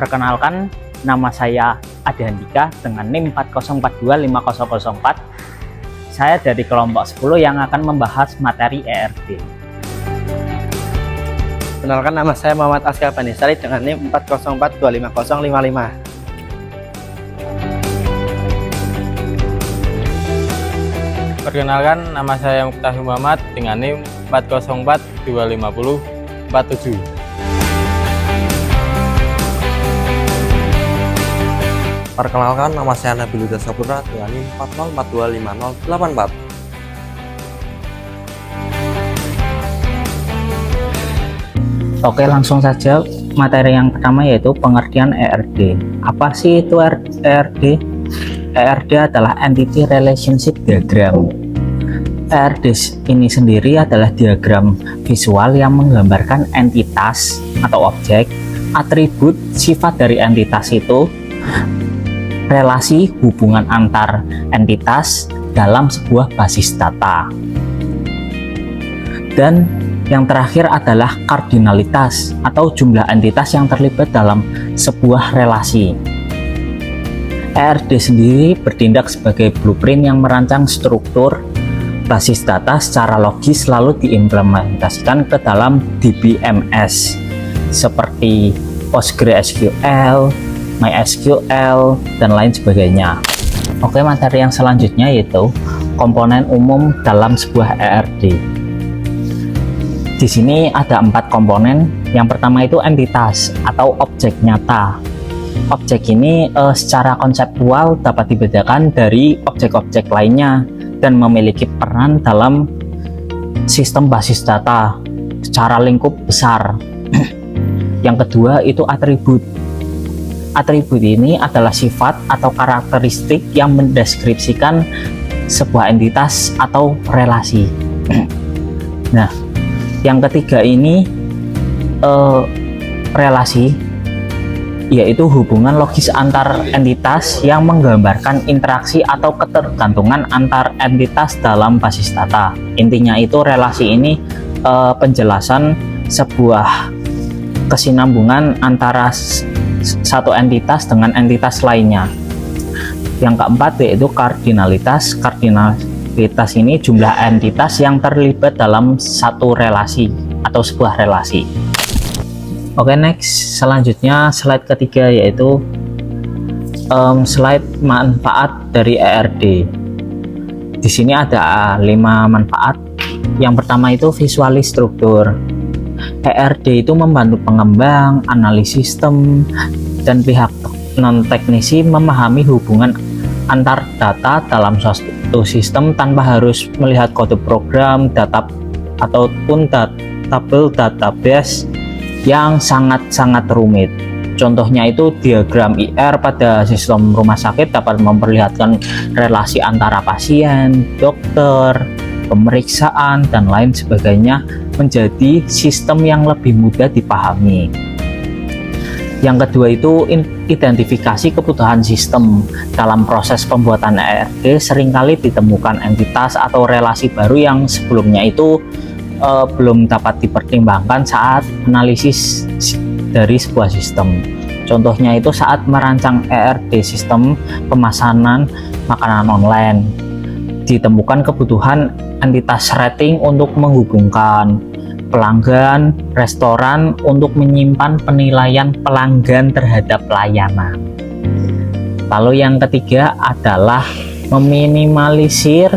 Perkenalkan, nama saya Ade Handika dengan NIM 4042504. Saya dari kelompok 10 yang akan membahas materi ERD. Kenalkan, nama saya Muhammad Askar Banisari dengan NIM 404250555. Perkenalkan, nama saya Muqtafi Muhammad dengan NIM 404255047. Perkenalkan, nama saya Nabil Huda Saputra dengan NIM 404255084. Oke, langsung saja materi yang pertama yaitu pengertian ERD. Apa sih itu ERD? ERD adalah Entity Relationship Diagram. ERD ini sendiri adalah diagram visual yang menggambarkan entitas atau objek, atribut, sifat dari entitas itu, relasi hubungan antar entitas dalam sebuah basis data. Dan yang terakhir adalah kardinalitas atau jumlah entitas yang terlibat dalam sebuah relasi. ERD sendiri bertindak sebagai blueprint yang merancang struktur basis data secara logis lalu diimplementasikan ke dalam DBMS seperti PostgreSQL, MySQL, dan lain sebagainya. Oke, materi yang selanjutnya yaitu komponen umum dalam sebuah ERD. Di sini ada 4 komponen. Yang pertama itu entitas atau objek nyata. Objek ini secara konseptual dapat dibedakan dari objek-objek lainnya dan memiliki peran dalam sistem basis data secara lingkup besar. Yang kedua itu atribut. Atribut ini adalah sifat atau karakteristik yang mendeskripsikan sebuah entitas atau relasi. Nah, yang ketiga ini relasi, yaitu hubungan logis antar entitas yang menggambarkan interaksi atau ketergantungan antar entitas dalam basis data. Intinya itu relasi ini penjelasan sebuah kesinambungan antara satu entitas dengan entitas lainnya. Yang keempat yaitu kardinalitas. Kardinalitas ini jumlah entitas yang terlibat dalam satu relasi atau sebuah relasi. Oke, next, selanjutnya slide ketiga yaitu slide manfaat dari ERD. Di sini ada 5 manfaat. Yang pertama itu visualis struktur. ERD itu membantu pengembang, analis sistem, dan pihak non-teknisi memahami hubungan antar data dalam suatu sistem tanpa harus melihat kode program, data, ataupun tabel database yang sangat-sangat rumit. Contohnya itu diagram IR pada sistem rumah sakit dapat memperlihatkan relasi antara pasien, dokter, pemeriksaan, dan lain sebagainya menjadi sistem yang lebih mudah dipahami. Yang kedua itu identifikasi kebutuhan sistem. Dalam proses pembuatan ERD seringkali ditemukan entitas atau relasi baru yang sebelumnya itu belum dapat dipertimbangkan saat analisis dari sebuah sistem. Contohnya itu saat merancang ERD sistem pemesanan makanan online, ditemukan kebutuhan entitas rating untuk menghubungkan pelanggan restoran untuk menyimpan penilaian pelanggan terhadap layanan. Lalu yang ketiga adalah meminimalisir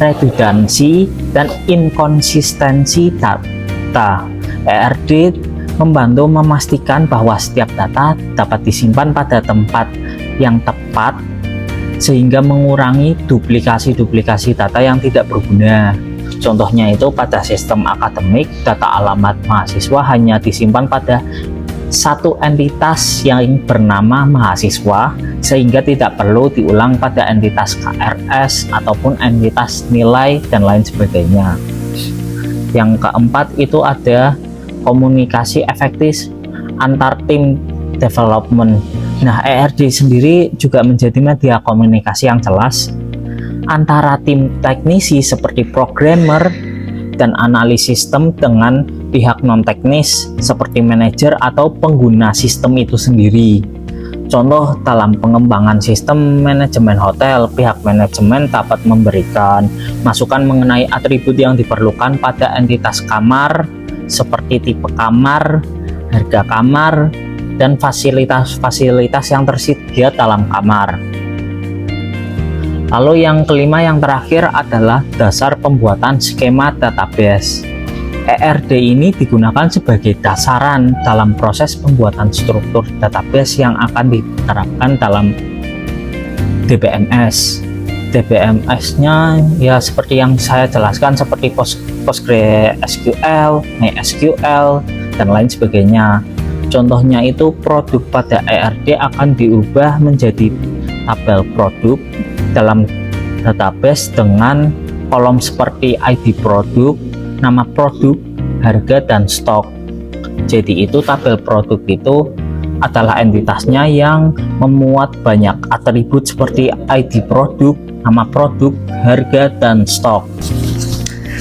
redundansi dan inkonsistensi data. ERD membantu memastikan bahwa setiap data dapat disimpan pada tempat yang tepat sehingga mengurangi duplikasi data yang tidak berguna. Contohnya itu pada sistem akademik, data alamat mahasiswa hanya disimpan pada satu entitas yang bernama mahasiswa sehingga tidak perlu diulang pada entitas KRS ataupun entitas nilai dan lain sebagainya. Yang keempat itu ada komunikasi efektif antar tim development. Nah, ERD sendiri juga menjadi media komunikasi yang jelas antara tim teknisi seperti programmer dan analis sistem dengan pihak non-teknis seperti manajer atau pengguna sistem itu sendiri. Contoh dalam pengembangan sistem manajemen hotel, pihak manajemen dapat memberikan masukan mengenai atribut yang diperlukan pada entitas kamar, seperti tipe kamar, harga kamar, dan fasilitas-fasilitas yang tersedia dalam kamar. Lalu yang kelima, yang terakhir adalah dasar pembuatan skema database. ERD ini digunakan sebagai dasaran dalam proses pembuatan struktur database yang akan diterapkan dalam DBMS. DBMS-nya ya seperti yang saya jelaskan, seperti PostgreSQL, MySQL, dan lain sebagainya. Contohnya itu produk pada ERD akan diubah menjadi tabel produk dalam database dengan kolom seperti ID produk, nama produk, harga, dan stok. Jadi itu tabel produk itu adalah entitasnya yang memuat banyak atribut seperti ID produk, nama produk, harga, dan stok.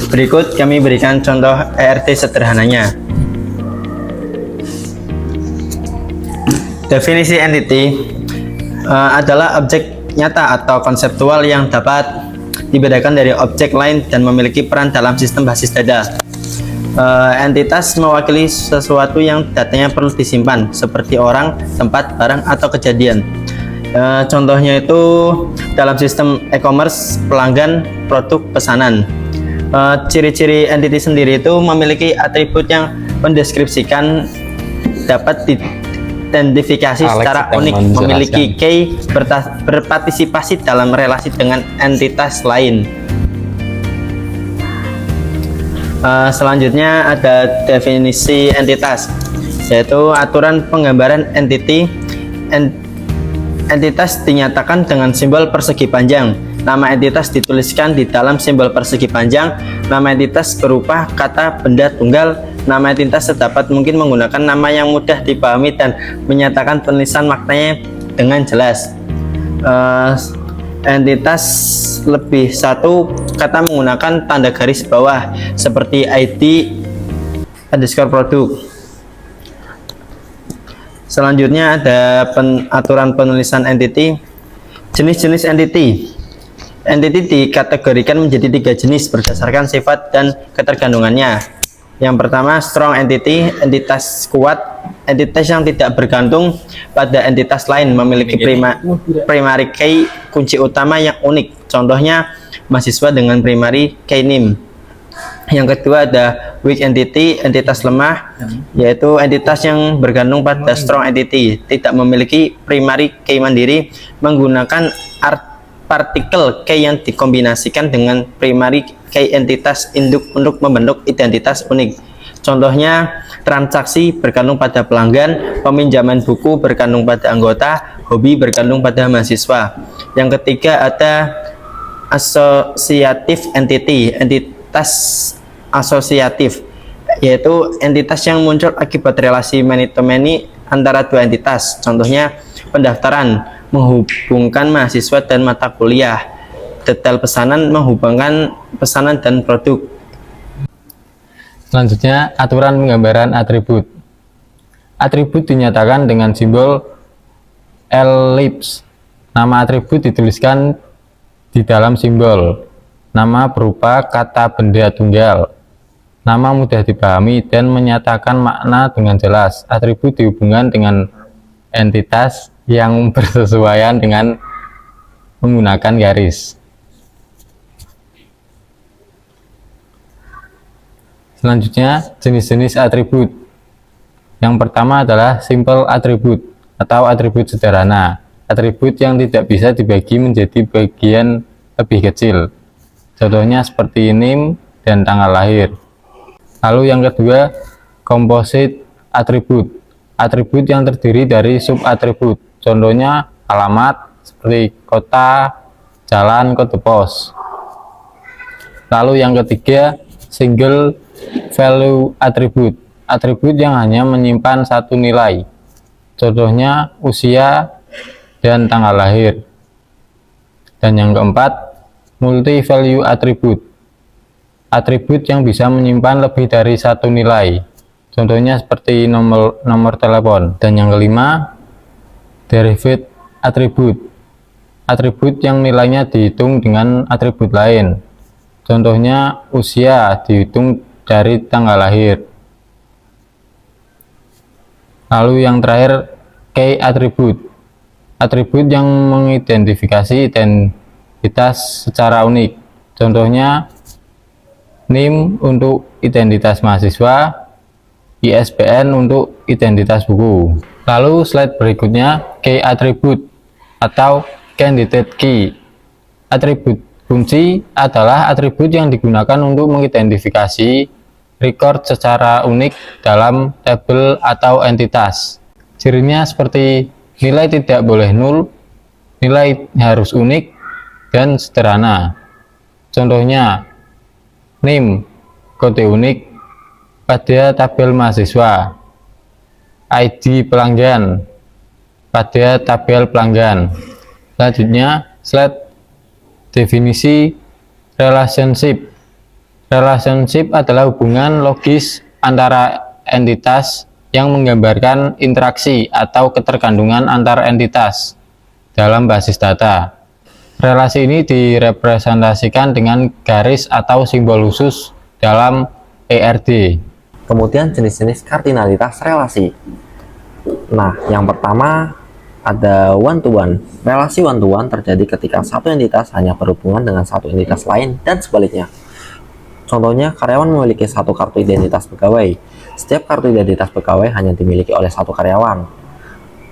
Berikut kami berikan contoh ERD sederhananya. Definisi entity adalah objek nyata atau konseptual yang dapat dibedakan dari objek lain dan memiliki peran dalam sistem basis data. Entitas mewakili sesuatu yang datanya perlu disimpan, seperti orang, tempat, barang, atau kejadian. Contohnya itu dalam sistem e-commerce, pelanggan, produk, pesanan. Ciri-ciri entity sendiri itu memiliki atribut yang mendeskripsikan, dapat diidentifikasi secara unik, memiliki key, berpartisipasi dalam relasi dengan entitas lain. Selanjutnya ada definisi entitas, yaitu aturan penggambaran entity. Entitas dinyatakan dengan simbol persegi panjang. Nama entitas dituliskan di dalam simbol persegi panjang. Nama entitas berupa kata, benda, tunggal. Nama entitas sedapat mungkin menggunakan nama yang mudah dipahami dan menyatakan penulisan maknanya dengan jelas. Entitas lebih satu kata menggunakan tanda garis bawah seperti ID underscore produk. Selanjutnya ada aturan penulisan entity. Jenis-jenis entity. Entity dikategorikan menjadi 3 jenis berdasarkan sifat dan ketergantungannya. Yang pertama, strong entity, entitas kuat, entitas yang tidak bergantung pada entitas lain, memiliki primary key, kunci utama yang unik. Contohnya, mahasiswa dengan primary key name. Yang kedua ada weak entity, entitas lemah, yaitu entitas yang bergantung pada strong entity, tidak memiliki primary key mandiri, menggunakan partikel key yang dikombinasikan dengan primary key entitas induk untuk membentuk identitas unik. Contohnya, transaksi bergantung pada pelanggan, peminjaman buku bergantung pada anggota, hobi bergantung pada mahasiswa. Yang ketiga ada associative entity, entitas asosiatif, yaitu entitas yang muncul akibat relasi many to many antara dua entitas. Contohnya, pendaftaran menghubungkan mahasiswa dan mata kuliah. Detail pesanan menghubungkan pesanan dan produk. Selanjutnya, aturan penggambaran atribut. Atribut dinyatakan dengan simbol elips. Nama atribut dituliskan di dalam simbol. Nama berupa kata, benda, tunggal. Nama mudah dipahami dan menyatakan makna dengan jelas. Atribut dihubungkan dengan entitas yang bersesuaian dengan menggunakan garis. Selanjutnya, jenis-jenis atribut. Yang pertama adalah simple atribut atau atribut sederhana. Atribut yang tidak bisa dibagi menjadi bagian lebih kecil. Contohnya seperti name dan tanggal lahir. Lalu yang kedua, composite atribut. Atribut yang terdiri dari sub-atribut. Contohnya alamat seperti kota, jalan, kode pos. Lalu yang ketiga, single value atribut. Atribut yang hanya menyimpan satu nilai. Contohnya usia dan tanggal lahir. Dan yang keempat, multi value atribut. atribut yang bisa menyimpan lebih dari satu nilai. Contohnya seperti nomor telepon. Dan yang kelima, derived atribut. Atribut yang nilainya dihitung dengan atribut lain. Contohnya usia dihitung dari tanggal lahir. Lalu yang terakhir, key atribut. Atribut yang mengidentifikasi identitas secara unik. Contohnya NIM untuk identitas mahasiswa, ISBN untuk identitas buku. Lalu slide berikutnya, key atribut atau candidate key. Atribut kunci adalah atribut yang digunakan untuk mengidentifikasi record secara unik dalam tabel atau entitas. Cirinya seperti nilai tidak boleh nol, nilai harus unik, dan sederhana. Contohnya, NIM, kode unik pada tabel mahasiswa, ID pelanggan pada tabel pelanggan. Selanjutnya, slide definisi relationship. Relationship adalah hubungan logis antara entitas yang menggambarkan interaksi atau ketergantungan antar entitas dalam basis data. Relasi ini direpresentasikan dengan garis atau simbol khusus dalam ERD. Kemudian jenis-jenis kardinalitas relasi. Nah, yang pertama ada one-to-one. Relasi one-to-one terjadi ketika satu entitas hanya berhubungan dengan satu entitas lain dan sebaliknya. Contohnya, karyawan memiliki satu kartu identitas pegawai. Setiap kartu identitas pegawai hanya dimiliki oleh satu karyawan.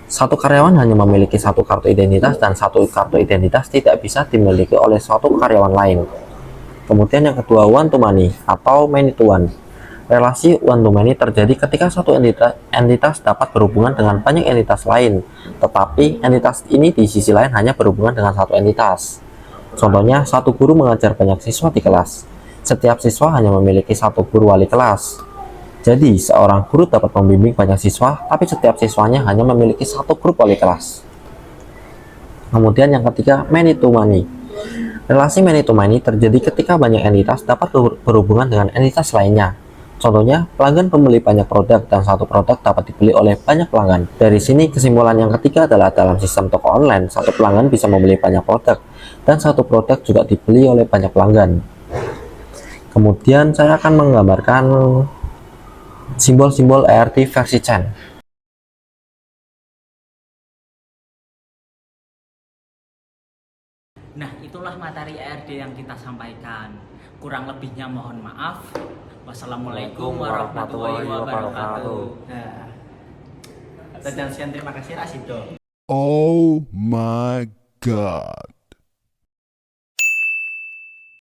Satu karyawan hanya memiliki satu kartu identitas dan satu kartu identitas tidak bisa dimiliki oleh suatu karyawan lain. Kemudian yang kedua, one to many atau many to one. Relasi one to many terjadi ketika satu entitas dapat berhubungan dengan banyak entitas lain, tetapi entitas ini di sisi lain hanya berhubungan dengan satu entitas. Contohnya, satu guru mengajar banyak siswa di kelas. Setiap siswa hanya memiliki satu guru wali kelas. Jadi, seorang guru dapat membimbing banyak siswa, tapi setiap siswanya hanya memiliki satu grup wali kelas. Kemudian yang ketiga, many to many. Relasi many to many terjadi ketika banyak entitas dapat berhubungan dengan entitas lainnya. Contohnya, pelanggan pembeli banyak produk dan satu produk dapat dibeli oleh banyak pelanggan. Dari sini, kesimpulan yang ketiga adalah dalam sistem toko online, satu pelanggan bisa membeli banyak produk, dan satu produk juga dibeli oleh banyak pelanggan. Kemudian, saya akan menggambarkan simbol-simbol ERD versi Chen. Nah, itulah materi ERD yang kita sampaikan. Kurang lebihnya mohon maaf. Wassalamualaikum warahmatullahi wabarakatuh. Nah, dan sekian, terima kasih Rasido. Oh my God.